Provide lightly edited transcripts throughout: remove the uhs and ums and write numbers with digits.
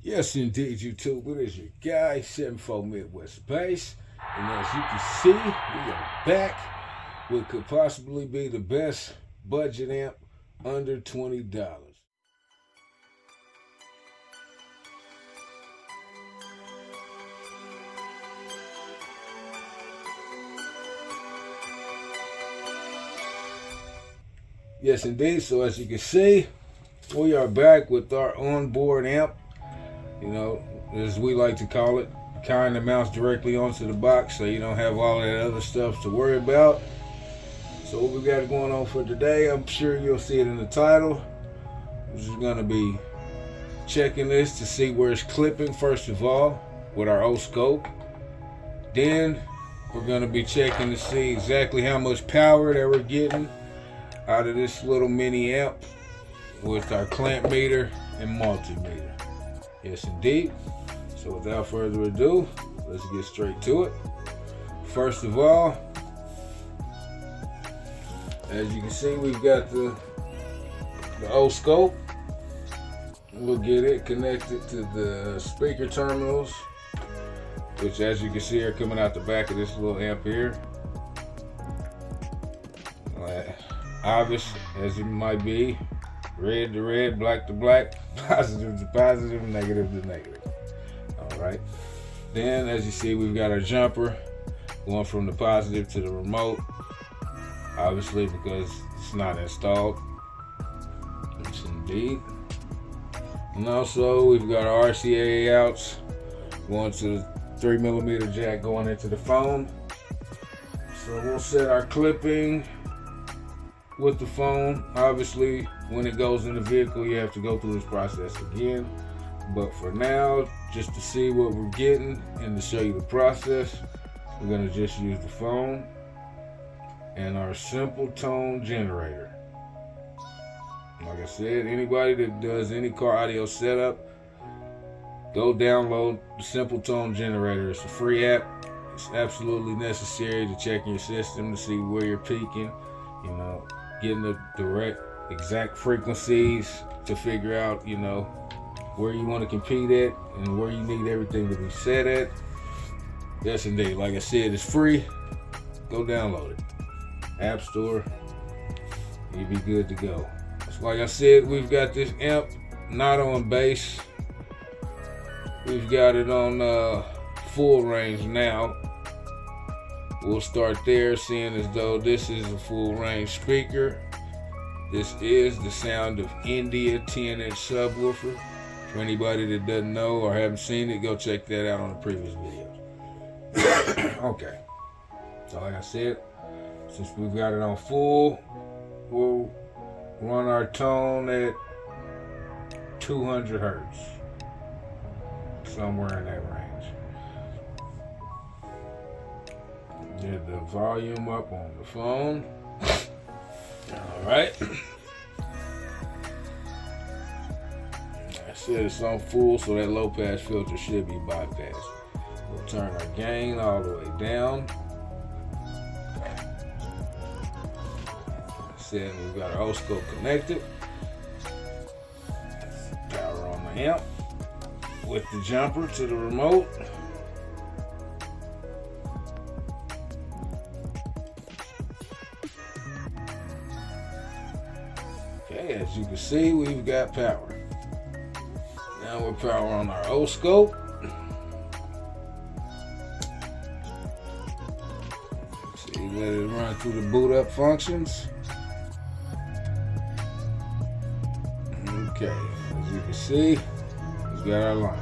Yes, indeed, YouTube. It is your guy, 74 Midwest Bass. And as you can see, we are back with what could possibly be the best budget amp under $20. Yes, indeed. So as you can see, we are back with our onboard amp. You know, as we like to call it, kind that mounts directly onto the box so you don't have all that other stuff to worry about. So what we got going on for today, I'm sure you'll see it in the title. We're just going to be checking this to see where it's clipping first of all with our O-scope. Then we're going to be checking to see exactly how much power that we're getting out of this little mini amp with our clamp meter and multimeter. Yes, indeed. So without further ado, let's get straight to it. First of all, as you can see, we've got the O-scope. We'll get it connected to the speaker terminals, which as you can see are coming out the back of this little amp here. Obvious as it might be, red to red, black to black, positive to positive, negative to negative. All right. Then, as you see, we've got our jumper going from the positive to the remote. Obviously, because it's not installed. Yes, indeed. And also, we've got our RCA outs going to the 3mm jack going into the phone. So we'll set our clipping with the phone. Obviously, when it goes in the vehicle, you have to go through this process again. But for now, just to see what we're getting and to show you the process, we're going to just use the phone and our simple tone generator. Like I said, anybody that does any car audio setup, go download the Simple Tone Generator. It's a free app. It's absolutely necessary to check your system to see where you're peaking, you know, getting the direct exact frequencies to figure out, you know, where you want to compete at and where you need everything to be set at. Yes, indeed. Like I said, it's free. Go download it. App Store. You'll be good to go. So like I said, we've got this amp not on bass. We've got it on full range now. We'll start there, seeing as though this is a full range speaker. This is the sound of India 10-inch subwoofer. For anybody that doesn't know or haven't seen it, go check that out on the previous videos. Okay. So like I said, since we've got it on full, we'll run our tone at 200 hertz. Somewhere in that range. Get the volume up on the phone. Alright. I said it's on full, so that low pass filter should be bypassed. We'll turn our gain all the way down. I said we've got our O-scope connected. Power on the amp with the jumper to the remote. Okay, as you can see, we've got power. Now we're power on our O-scope. See, let it run through the boot up functions. Okay, as you can see, we've got our line.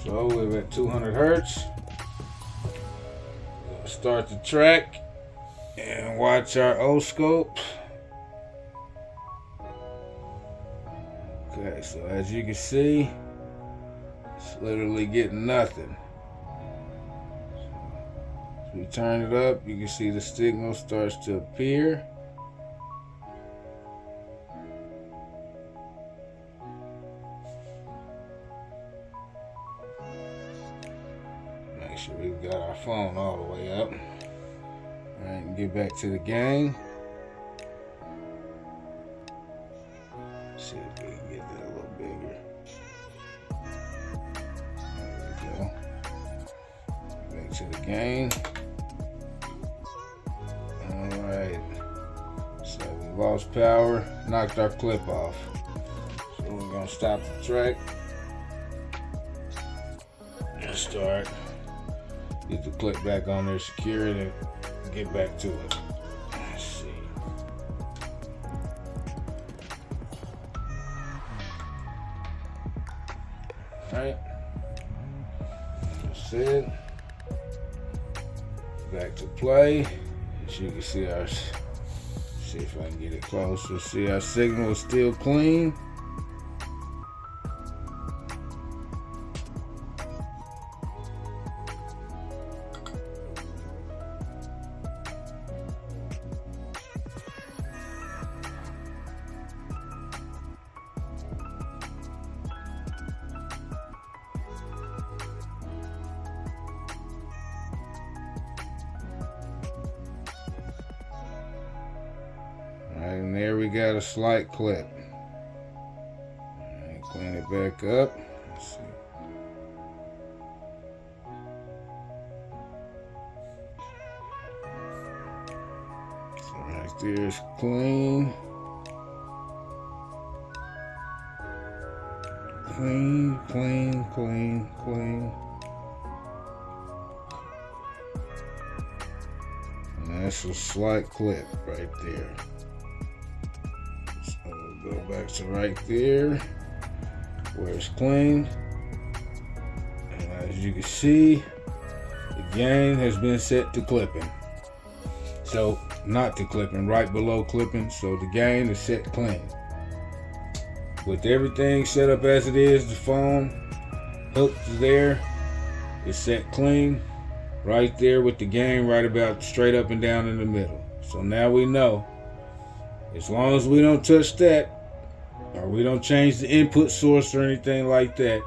So we're at 200 hertz. We're gonna start the track and watch our O-scope. Okay, so as you can see, it's literally getting nothing. So as we turn it up, you can see the signal starts to appear. Make sure we've got our phone all the way up. All right, get back to the game. See if we can get that a little bigger. to the gain. Alright. So we lost power, knocked our clip off. So we're gonna stop the track and start. Get the clip back on there, secure it, and get back to it. Let's see. Alright. That's it. Back to play. As you can see, see if I can get it closer. See, our signal is still clean. And there we got a slight clip. Right, clean it back up. Let's see. So right there is clean. Clean, clean, clean, clean. And that's a slight clip right there. Go back to right there where it's clean, and as you can see, the gain has been set to clipping. So not to clipping, right below clipping, so the gain is set clean. With everything set up as it is, the phone hooked there, it's set clean right there with the gain right about straight up and down in the middle. So now we know, as long as we don't touch that, or we don't change the input source or anything like that,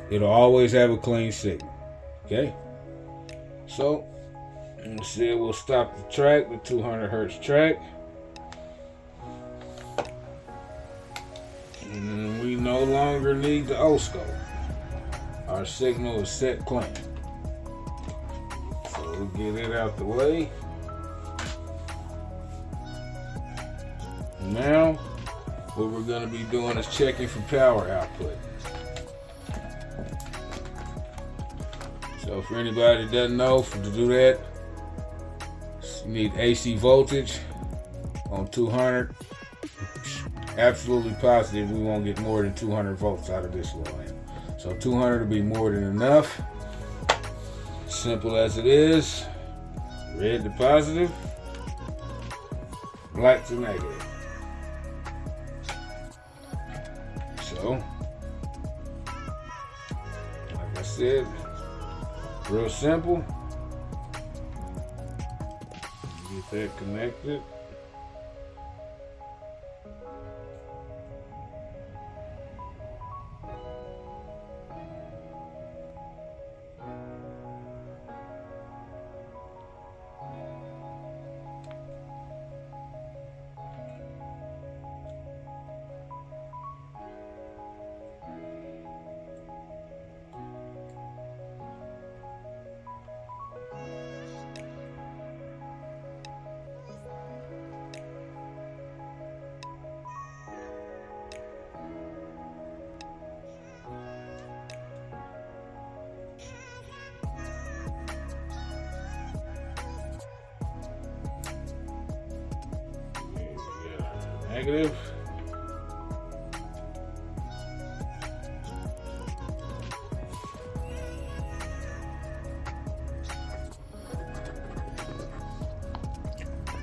it'll always have a clean signal. Okay? So, let's see, we'll stop the track, the 200 hertz track. And we no longer need the oscilloscope. Our signal is set clean. So we'll get it out the way. Now, what we're going to be doing is checking for power output. So for anybody that doesn't know, to do that, you need AC voltage on 200. Absolutely positive we won't get more than 200 volts out of this little amp. So 200 will be more than enough. Simple as it is. Red to positive, black to negative. So, like I said, real simple. Get that connected. Negative.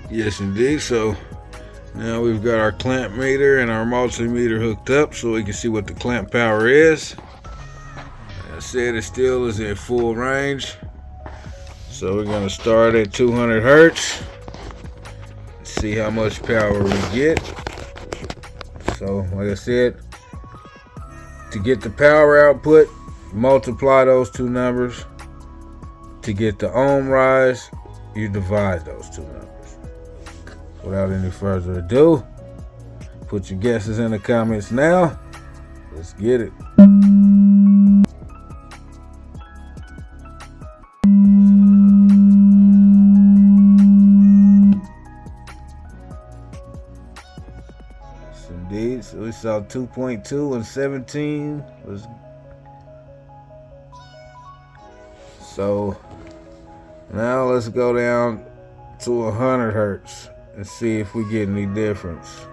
Yes, indeed. So now we've got our clamp meter and our multimeter hooked up so we can see what the clamp power is. As I said, it still is in full range. So we're going to start at 200 hertz. See how much power we get. So like I said, to get the power output, multiply those two numbers. To get the ohm rise, you divide those two numbers. Without any further ado, put your guesses in the comments now. Let's get it. saw 2.2 and 17 was. So now let's go down to 100 hertz and see if we get any difference.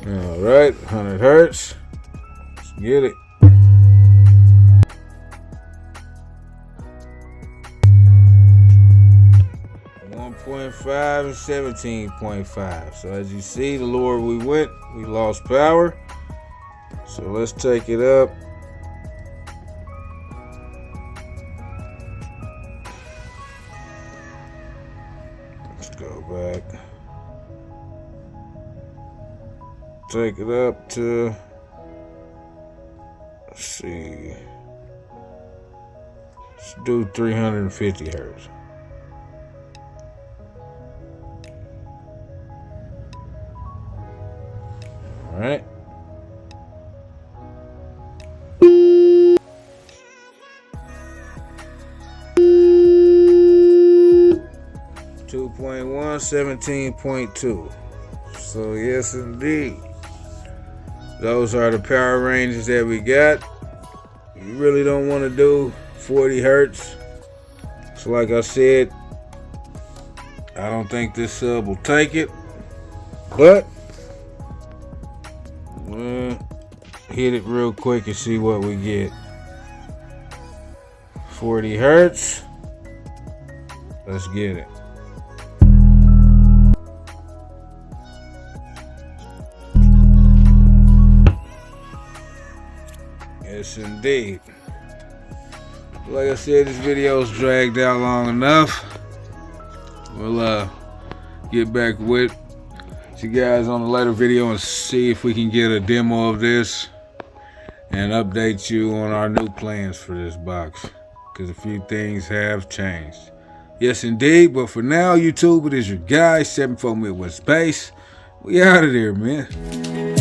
All right, 100 hertz. Let's get it. .5 and 17.5. So as you see, the lower we went, we lost power. So let's take it up. Let's go back. Take it up to, let's see, let's do 350 hertz. All right. .1, 17.2. So yes, indeed. Those are the power ranges that we got. You really don't want to do 40 hertz. So like I said, I don't think this sub will take it. But we'll hit it real quick and see what we get. 40 hertz. Let's get it. Yes, indeed. Like I said, this video's dragged out long enough. We'll get back with you guys on a later video and see if we can get a demo of this and update you on our new plans for this box, because a few things have changed. Yes, indeed. But for now, YouTube, it is your guy, 74 Midwest Bass. We out of there, man.